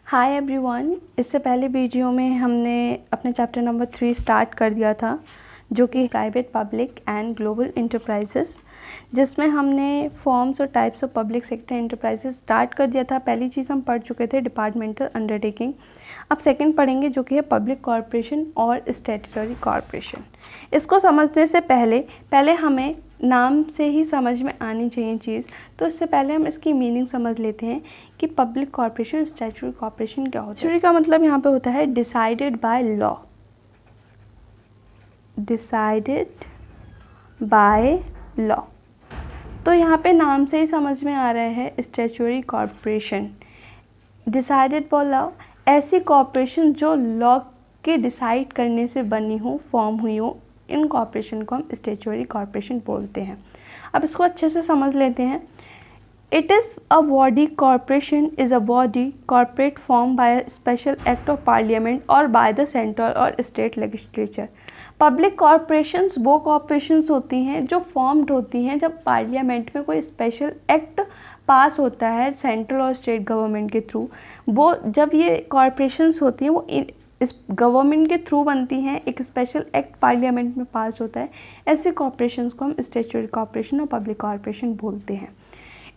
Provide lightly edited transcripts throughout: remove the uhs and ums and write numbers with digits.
Hi everyone. इससे पहले video में हमने अपने चैप्टर नंबर 3 स्टार्ट कर दिया था, जो कि private, public and global enterprises, जिसमें हमने फॉर्म्स और types of public sector enterprises start कर दिया था। पहली चीज़ हम पढ़ चुके थे डिपार्टमेंटल अंडरटेकिंग। अब सेकंड पढ़ेंगे, जो कि है पब्लिक कॉरपोरेशन और स्टैट्यूटरी कॉरपोरेशन। इसको समझने से पहले हमें नाम से ही समझ में आनी चाहिए चीज़। तो इससे पहले हम इसकी मीनिंग समझ लेते हैं कि पब्लिक कॉरपोरेशन, स्टैट्यूटरी कॉरपोरेशन क्या होता है। स्टैट्यूटरी का मतलब यहाँ पे होता है decided by law, decided by law. तो यहाँ पे नाम से ही समझ में आ रहा है statutory corporation, decided by law. ऐसी कॉरपोरेशन जो लॉ के डिसाइड करने से बनी हो, फॉर्म हुई हो, इन कॉरपोरेशन को हम स्टैट्यूटरी कॉरपोरेशन बोलते हैं। अब इसको अच्छे से समझ लेते हैं। It is a body, corporation is a body corporate form by special act of parliament और बाय द सेंट्रल और स्टेट लेजिस्लेचर। पब्लिक कॉरपोरेशंस वो कॉरपोरेशंस होती हैं जो फॉर्म्ड होती हैं जब पार्लियामेंट में कोई स्पेशल एक्ट पास होता है सेंट्रल और स्टेट गवर्नमेंट के थ्रू। वो जब ये कॉरपोरेशंस होती हैं वो इस गवर्नमेंट के थ्रू बनती हैं, एक स्पेशल एक्ट पार्लियामेंट में पास होता है। ऐसे कॉरपोरेशंस को हम स्टैट्यूटरी कॉरपोरेशन और पब्लिक कॉरपोरेशन बोलते हैं।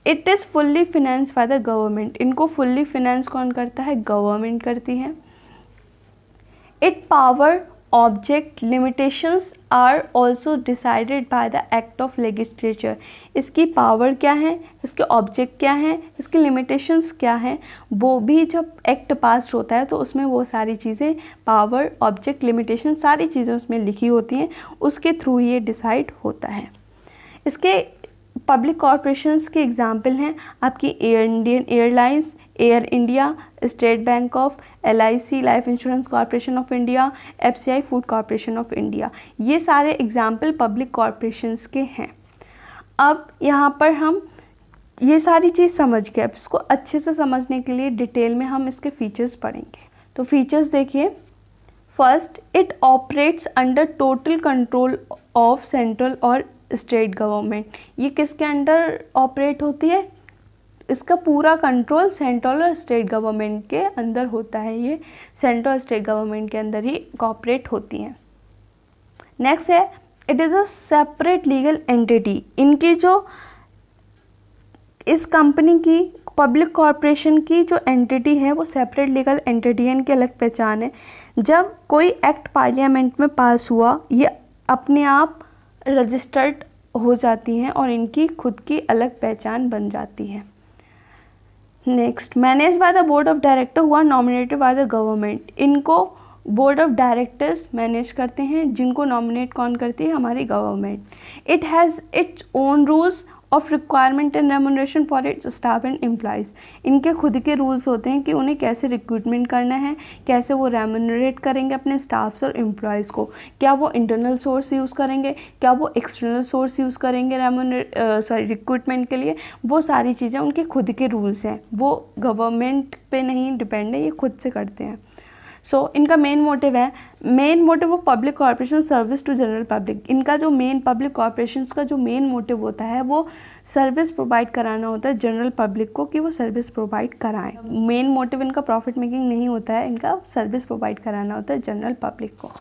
It is fully finance by the government. इनको फुल्ली फिनेंस कौन करता है? गवर्नमेंट करती है। It power, object, limitations are also decided by the act of legislature. इसकी पावर क्या है, इसके ऑब्जेक्ट क्या हैं, इसके लिमिटेशंस क्या हैं, वो भी जब एक्ट पास होता है तो उसमें वो सारी चीज़ें, पावर, ऑब्जेक्ट, लिमिटेशन, सारी चीज़ें उसमें लिखी होती हैं। उसके थ्रू ये डिसाइड होता है। इसके पब्लिक कॉरपोरेशंस के एग्जाम्पल हैं आपकी Indian airlines, air India, state bank of, LIC life insurance corporation of India, FCI food corporation of India. ये सारे एग्जाम्पल पब्लिक कॉरपोरेशंस के हैं। अब यहाँ पर हम ये सारी चीज़ समझ गए। अब इसको अच्छे से समझने के लिए डिटेल में हम इसके फीचर्स पढ़ेंगे। तो फीचर्स देखिए। First, it operates under total control of central और स्टेट गवर्नमेंट। ये किसके अंडर ऑपरेट होती है? इसका पूरा कंट्रोल सेंट्रल और स्टेट गवर्नमेंट के अंदर होता है। ये सेंट्रल और स्टेट गवर्नमेंट के अंदर ही कॉपरेट होती हैं। नेक्स्ट है, it is a separate legal entity. इनकी जो इस कंपनी की, पब्लिक कॉरपोरेशन की जो एंटिटी है वो सेपरेट लीगल एंटिटी है। इनकी अलग पहचान है। जब कोई एक्ट पार्लियामेंट में पास हुआ, ये अपने आप रजिस्टर्ड हो जाती हैं और इनकी खुद की अलग पहचान बन जाती है। Next, manage by the board of director who are nominated by the government. इनको बोर्ड ऑफ डायरेक्टर्स मैनेज करते हैं, जिनको नॉमिनेट कौन करती है? हमारी government. It has its own rules of requirement and remuneration for its staff and employees. इनके खुद के रूल्स होते हैं कि उन्हें कैसे रिक्रूटमेंट करना है, कैसे वो रेमुनरेट करेंगे अपने स्टाफ्स और एम्प्लॉयज़ को। क्या वो इंटरनल सोर्स यूज़ करेंगे, क्या वो एक्सटर्नल सोर्स यूज़ करेंगे रिक्रूटमेंट के लिए। वो सारी चीज़ें उनके खुद के रूल्स हैं, वो गवर्नमेंट पे नहीं डिपेंड है, ये खुद से करते हैं। सो इनका मेन मोटिव है, main motive of public corporation service to general public. इनका जो मेन पब्लिक कॉरपोरेशन का जो मेन मोटिव होता है वो सर्विस प्रोवाइड कराना होता है जनरल पब्लिक को, कि वो सर्विस प्रोवाइड कराएं। मेन मोटिव इनका प्रॉफिट मेकिंग नहीं होता है, इनका सर्विस प्रोवाइड कराना होता है जनरल पब्लिक को।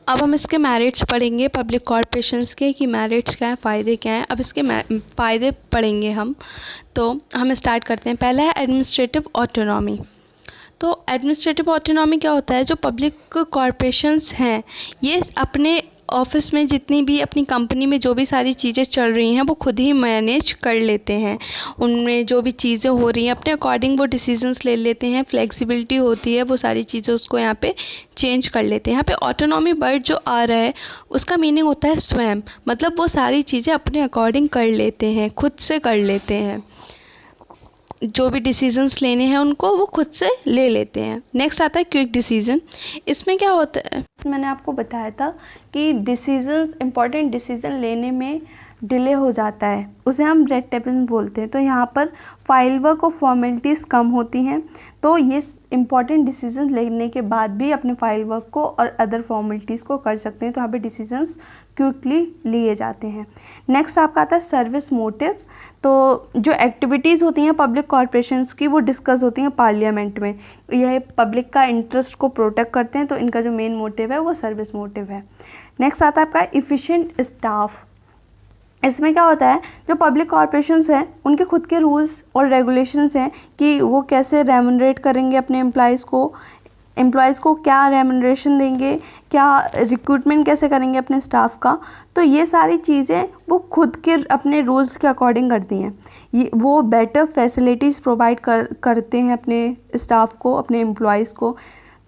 अब हम इसके मेरिट्स पढ़ेंगे पब्लिक कॉरपोरेशंस के, कि मेरिट्स क्या हैं, फ़ायदे क्या हैं। अब इसके फ़ायदे पढ़ेंगे हम। तो हम स्टार्ट करते हैं। पहला है एडमिनिस्ट्रेटिव ऑटोनॉमी। तो एडमिनिस्ट्रेटिव ऑटोनॉमी क्या होता है? जो पब्लिक कॉरपोरेशंस हैं ये अपने ऑफिस में जितनी भी अपनी कंपनी में जो भी सारी चीज़ें चल रही हैं वो खुद ही मैनेज कर लेते हैं। उनमें जो भी चीज़ें हो रही हैं अपने अकॉर्डिंग वो डिसीजंस ले लेते हैं। फ्लेक्सिबिलिटी होती है, वो सारी चीज़ें उसको यहाँ पे चेंज कर लेते हैं। यहाँ पे ऑटोनॉमी वर्ड जो आ रहा है उसका मीनिंग होता है स्वयं, मतलब वो सारी चीज़ें अपने अकॉर्डिंग कर लेते हैं, खुद से कर लेते हैं। जो भी डिसीजंस लेने हैं उनको वो खुद से ले लेते हैं। नेक्स्ट आता है क्विक डिसीजन। इसमें क्या होता है? मैंने आपको बताया था कि डिसीजंस, इम्पॉर्टेंट डिसीजन लेने में डिले हो जाता है उसे हम रेड टेपिंग बोलते हैं। तो यहाँ पर फाइल वर्क और फॉर्मेलिटीज़ कम होती हैं, तो ये इम्पॉर्टेंट डिसीजन लेने के बाद भी अपने फाइल वर्क को और अदर फॉर्मेलिटीज़ को कर सकते हैं। तो यहाँ पे डिसीजंस क्विकली लिए जाते हैं। नेक्स्ट आपका आता है सर्विस मोटिव। तो जो एक्टिविटीज़ होती हैं पब्लिक कॉर्पोरेशंस की वो डिस्कस होती हैं पार्लियामेंट में। यह पब्लिक का इंटरेस्ट को प्रोटेक्ट करते हैं, तो इनका जो मेन मोटिव है वो सर्विस मोटिव है। नेक्स्ट आता है आपका इफ़िशिएंट स्टाफ। इसमें क्या होता है, जो पब्लिक कॉर्पोरेशंस हैं उनके खुद के रूल्स और रेगुलेशंस हैं कि वो कैसे रेम्यूनरेट करेंगे अपने एम्प्लॉयज़ को क्या रेम्यूनरेशन देंगे, क्या रिक्रूटमेंट कैसे करेंगे अपने स्टाफ का। तो ये सारी चीज़ें वो खुद के अपने रूल्स के अकॉर्डिंग करती हैं। ये वो बेटर फैसिलिटीज़ प्रोवाइड करते हैं अपने स्टाफ को, अपने एम्प्लॉयज़ को।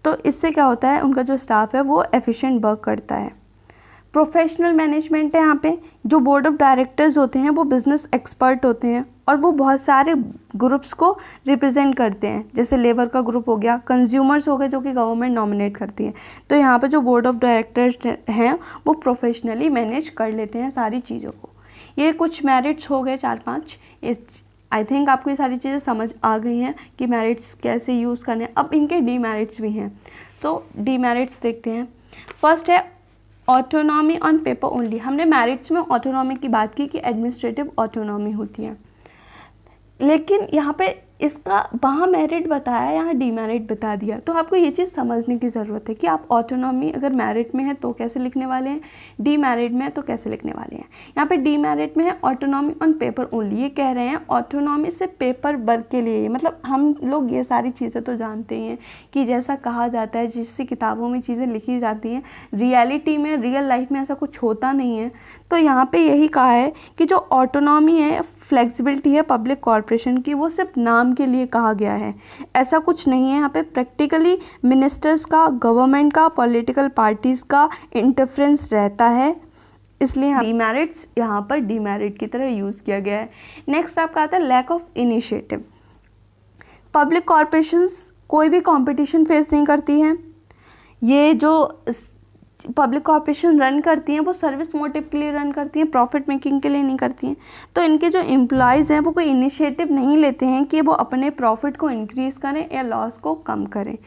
तो इससे क्या होता है, उनका जो स्टाफ है वो एफिशिएंट वर्क करता है। प्रोफेशनल मैनेजमेंट है। यहाँ पे जो बोर्ड ऑफ डायरेक्टर्स होते हैं वो बिज़नेस एक्सपर्ट होते हैं और वो बहुत सारे ग्रुप्स को रिप्रेजेंट करते हैं, जैसे लेबर का ग्रुप हो गया, कंज्यूमर्स हो गए जो कि गवर्नमेंट नॉमिनेट करती है। तो यहाँ पे जो बोर्ड ऑफ डायरेक्टर्स हैं वो प्रोफेशनली मैनेज कर लेते हैं सारी चीज़ों को। ये कुछ मेरिट्स हो गए 4-5। आई थिंक आपको ये सारी चीज़ें समझ आ गई हैं कि मेरिट्स कैसे यूज़ करने हैं। अब इनके डीमेरिट्स भी हैं, तो डीमेरिट्स देखते हैं। फर्स्ट है ऑटोनॉमी ऑन पेपर ओनली। हमने मेरिट्स में ऑटोनॉमी की बात की कि एडमिनिस्ट्रेटिव ऑटोनॉमी होती है, लेकिन यहाँ पे इसका वहाँ मेरिट बताया, यहाँ डीमेरिट बता दिया। तो आपको ये चीज़ समझने की ज़रूरत है कि आप ऑटोनॉमी अगर मेरिट में है तो कैसे लिखने वाले हैं, डीमेरिट में है तो कैसे लिखने वाले हैं। यहाँ पे डीमेरिट में है ऑटोनॉमी ऑन पेपर ओनली। ये कह रहे हैं ऑटोनॉमी से पेपर वर्क के लिए, मतलब हम लोग ये सारी चीज़ें तो जानते ही हैं कि जैसा कहा जाता है, जिससे किताबों में चीज़ें लिखी जाती हैं, रियलिटी में, रियल लाइफ में ऐसा कुछ होता नहीं है। तो यहाँ पे यही कहा है कि जो ऑटोनॉमी है, फ्लेक्सिबिलिटी है पब्लिक कॉर्पोरेशन की, वो सिर्फ नाम के लिए कहा गया है, ऐसा कुछ नहीं है। यहाँ पे प्रैक्टिकली मिनिस्टर्स का, गवर्नमेंट का, पॉलिटिकल पार्टीज़ का इंटरफेरेंस रहता है, इसलिए डीमेरिट्स यहाँ पर डीमेरिट की तरह यूज़ किया गया है। नेक्स्ट आपका आता है lack of initiative. Public corporations कोई भी कंपटीशन फेस नहीं करती हैं। ये जो पब्लिक कॉर्पोरेशन रन करती हैं वो सर्विस मोटिव के लिए रन करती हैं, प्रॉफिट मेकिंग के लिए नहीं करती हैं। तो इनके जो एम्प्लॉयज़ हैं वो कोई इनिशिएटिव नहीं लेते हैं कि वो अपने प्रॉफिट को इंक्रीज़ करें या लॉस को कम करें,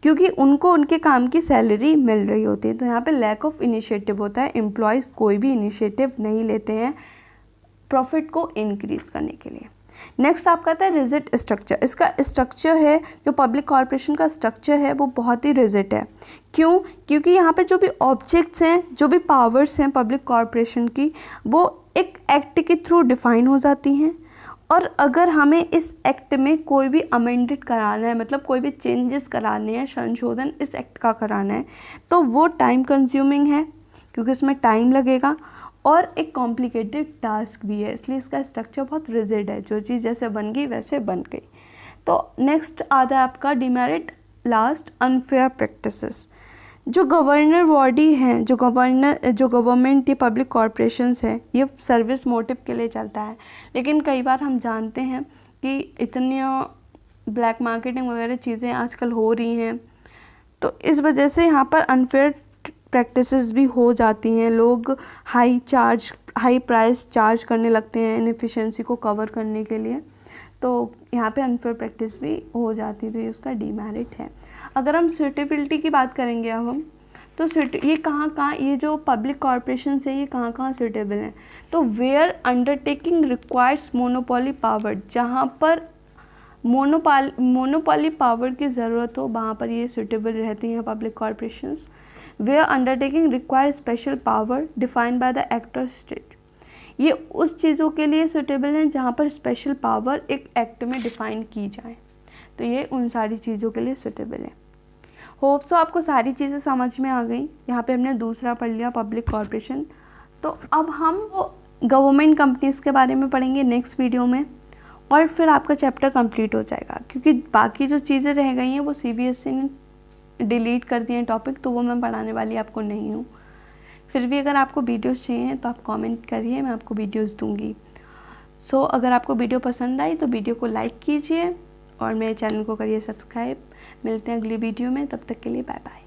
क्योंकि उनको उनके काम की सैलरी मिल रही होती है। तो यहाँ पे लैक ऑफ इनिशिएटिव होता है, एम्प्लॉयज़ कोई भी इनिशिएटिव नहीं लेते हैं प्रॉफिट को इंक्रीज़ करने के लिए। नेक्स्ट आपका आता है रिजिड स्ट्रक्चर। इसका स्ट्रक्चर है, जो पब्लिक कॉर्पोरेशन का स्ट्रक्चर है वो बहुत ही रिजिड है। क्यों? क्योंकि यहाँ पे जो भी ऑब्जेक्ट्स हैं, जो भी पावर्स हैं पब्लिक कॉर्पोरेशन की, वो एक एक्ट के थ्रू डिफाइन हो जाती हैं। और अगर हमें इस एक्ट में कोई भी अमेंडेड कराना है, मतलब कोई भी चेंजेस कराने हैं, संशोधन इस एक्ट का कराना है, तो वो टाइम कंज्यूमिंग है क्योंकि इसमें टाइम लगेगा और एक कॉम्प्लिकेटेड टास्क भी है, इसलिए इसका स्ट्रक्चर बहुत रिजिड है। जो चीज़ जैसे बन गई वैसे बन गई। तो नेक्स्ट आता है आपका डीमेरिट लास्ट, अनफेयर प्रैक्टिसेस। जो गवर्नर बॉडी हैं, जो गवर्नमेंट, ये पब्लिक कॉर्पोरेशंस हैं, ये सर्विस मोटिव के लिए चलता है, लेकिन कई बार हम जानते हैं कि इतनी ब्लैक मार्केटिंग वगैरह चीज़ें आजकल हो रही हैं, तो इस वजह से यहाँ पर अनफेयर प्रैक्टिसेस भी हो जाती हैं। लोग हाई प्राइस चार्ज करने लगते हैं इनएफिशिएंसी को कवर करने के लिए, तो यहाँ पे अनफेयर प्रैक्टिस भी हो जाती है, तो ये उसका डीमेरिट है। अगर हम सूटेबिलिटी की बात करेंगे अब हम, तो ये कहाँ ये जो पब्लिक कॉर्पोरेशन है ये कहाँ सूटेबल हैं, तो where undertaking requires monopoly power, जहाँ पर मोनोपोली पावर की ज़रूरत हो वहाँ पर ये सूटेबल रहती हैं public corporations. Where undertaking require special power defined by the act of state, ये उस चीज़ों के लिए सूटेबल हैं जहाँ पर स्पेशल पावर एक एक्ट में डिफ़ाइन की जाए, तो ये उन सारी चीज़ों के लिए सूटेबल है। होप सो आपको सारी चीज़ें समझ में आ गई। यहाँ पे हमने दूसरा पढ़ लिया पब्लिक कॉर्पोरेशन। तो अब हम गवर्नमेंट कंपनीज़ के बारे में पढ़ेंगे नेक्स्ट वीडियो में, और फिर आपका चैप्टर कंप्लीट हो जाएगा, क्योंकि बाकी जो चीज़ें रह गई हैं वो CBSE ने डिलीट कर दिए हैं टॉपिक, तो वो मैं पढ़ाने वाली आपको नहीं हूँ। फिर भी अगर आपको वीडियोस चाहिए तो आप कमेंट करिए, मैं आपको वीडियोस दूंगी। सो अगर आपको वीडियो पसंद आई तो वीडियो को लाइक कीजिए और मेरे चैनल को करिए सब्सक्राइब। मिलते हैं अगली वीडियो में, तब तक के लिए बाय बाय।